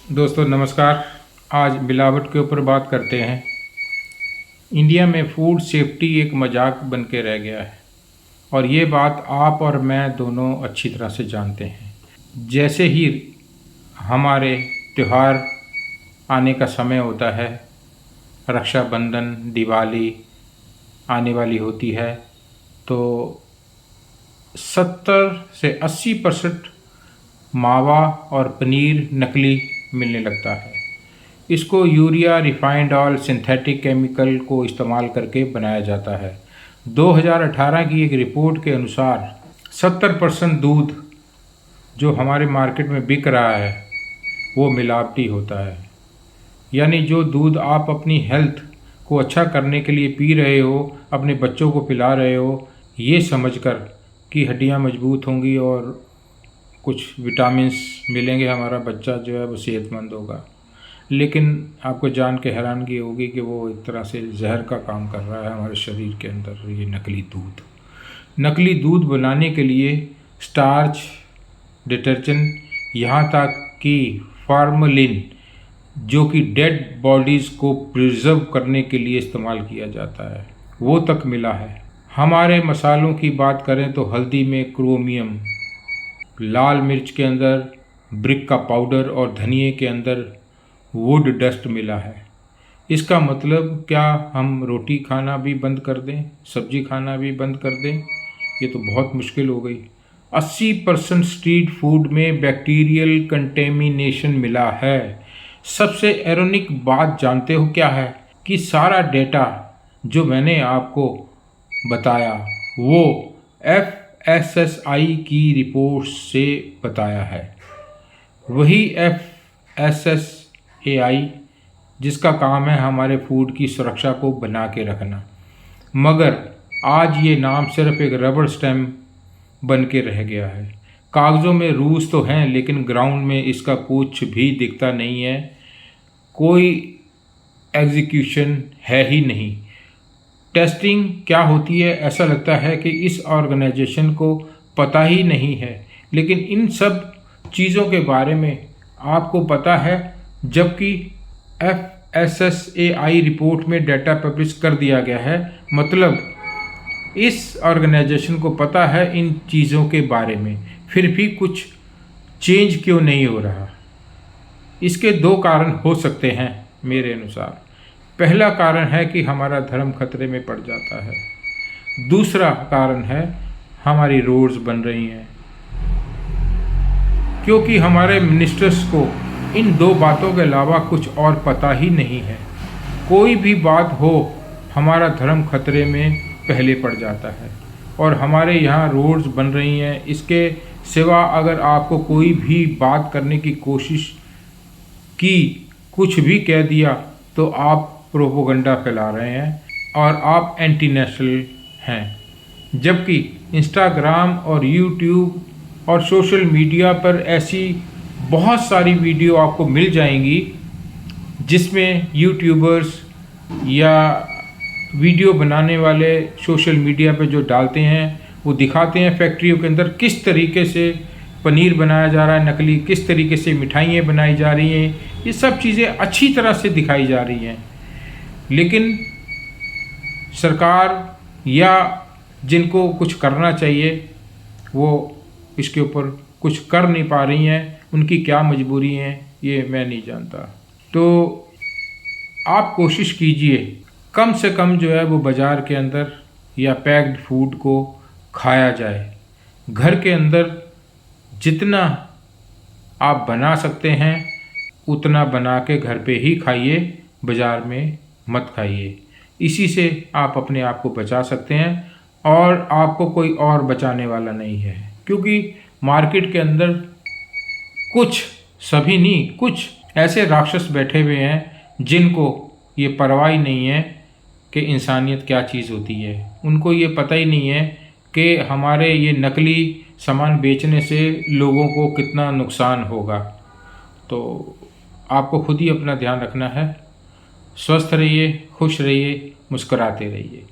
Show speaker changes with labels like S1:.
S1: दोस्तों नमस्कार। आज मिलावट के ऊपर बात करते हैं। इंडिया में फूड सेफ्टी एक मजाक बन के रह गया है और ये बात आप और मैं दोनों अच्छी तरह से जानते हैं। जैसे ही हमारे त्यौहार आने का समय होता है, रक्षाबंधन, दिवाली आने वाली होती है, तो 70 से 80% मावा और पनीर नकली मिलने लगता है। इसको urea, refined oil, synthetic chemical को इस्तेमाल करके बनाया जाता है। 2018 की एक रिपोर्ट के अनुसार 70% दूध जो हमारे मार्केट में बिक रहा है वो मिलावटी होता है। यानी जो दूध आप अपनी हेल्थ को अच्छा करने के लिए पी रहे हो, अपने बच्चों को पिला रहे हो, ये समझकर कि हड्डियां मजबूत होंगी और कुछ विटामिन्स मिलेंगे, हमारा बच्चा जो है वो सेहतमंद होगा, लेकिन आपको जान के हैरानगी होगी कि वो एक तरह से जहर का काम कर रहा है हमारे शरीर के अंदर। ये नकली दूध बनाने के लिए स्टार्च, डिटर्जेंट, यहाँ तक कि फार्मलिन जो कि डेड बॉडीज़ को प्रिजर्व करने के लिए इस्तेमाल किया जाता है, वो तक मिला है। हमारे मसालों की बात करें तो हल्दी में क्रोमियम, लाल मिर्च के अंदर ब्रिक का पाउडर और धनिए के अंदर वुड डस्ट मिला है। इसका मतलब क्या हम रोटी खाना भी बंद कर दें, सब्जी खाना भी बंद कर दें? ये तो बहुत मुश्किल हो गई। 80% स्ट्रीट फूड में बैक्टीरियल कंटेमिनेशन मिला है। सबसे एरोनिक बात जानते हो क्या है? कि सारा डेटा जो मैंने आपको बताया वो FSSAI की रिपोर्ट से बताया है। वही FSSAI जिसका काम है हमारे फूड की सुरक्षा को बना के रखना, मगर आज ये नाम सिर्फ एक रबड़ स्टैम्प बन के रह गया है। कागज़ों में रूल्स तो हैं, लेकिन ग्राउंड में इसका कुछ भी दिखता नहीं है। कोई एग्जीक्यूशन है ही नहीं। टेस्टिंग क्या होती है, ऐसा लगता है कि इस ऑर्गेनाइजेशन को पता ही नहीं है। लेकिन इन सब चीज़ों के बारे में आपको पता है, जबकि FSSAI रिपोर्ट में डाटा पब्लिश कर दिया गया है। मतलब इस ऑर्गेनाइजेशन को पता है इन चीज़ों के बारे में, फिर भी कुछ चेंज क्यों नहीं हो रहा? इसके 2 कारण हो सकते हैं मेरे अनुसार। पहला कारण है कि हमारा धर्म खतरे में पड़ जाता है। दूसरा कारण है हमारी रोड्स बन रही हैं, क्योंकि हमारे मिनिस्टर्स को इन 2 बातों के अलावा कुछ और पता ही नहीं है। कोई भी बात हो, हमारा धर्म खतरे में पहले पड़ जाता है और हमारे यहाँ रोड्स बन रही हैं। इसके सिवा अगर आपको कोई भी बात करने की कोशिश की, कुछ भी कह दिया, तो आप प्रोपोगंडा फैला रहे हैं और आप एंटी नेशनल हैं। जबकि इंस्टाग्राम और यूट्यूब और सोशल मीडिया पर ऐसी बहुत सारी वीडियो आपको मिल जाएंगी जिसमें यूट्यूबर्स या वीडियो बनाने वाले सोशल मीडिया पे जो डालते हैं वो दिखाते हैं फैक्ट्रियों के अंदर किस तरीके से पनीर बनाया जा रहा है नकली, किस तरीके से मिठाइयाँ बनाई जा रही हैं। ये सब चीज़ें अच्छी तरह से दिखाई जा रही हैं, लेकिन सरकार या जिनको कुछ करना चाहिए वो इसके ऊपर कुछ कर नहीं पा रही हैं। उनकी क्या मजबूरी है ये मैं नहीं जानता। तो आप कोशिश कीजिए कम से कम जो है वो बाज़ार के अंदर या पैक्ड फूड को खाया जाए। घर के अंदर जितना आप बना सकते हैं उतना बना के घर पे ही खाइए, बाज़ार में मत खाइए। इसी से आप अपने आप को बचा सकते हैं और आपको कोई और बचाने वाला नहीं है, क्योंकि मार्केट के अंदर कुछ, सभी नहीं, कुछ ऐसे राक्षस बैठे हुए हैं जिनको ये परवाह ही नहीं है कि इंसानियत क्या चीज़ होती है। उनको ये पता ही नहीं है कि हमारे ये नकली सामान बेचने से लोगों को कितना नुकसान होगा। तो आपको खुद ही अपना ध्यान रखना है। स्वस्थ रहिए, खुश रहिए, मुस्कुराते रहिए।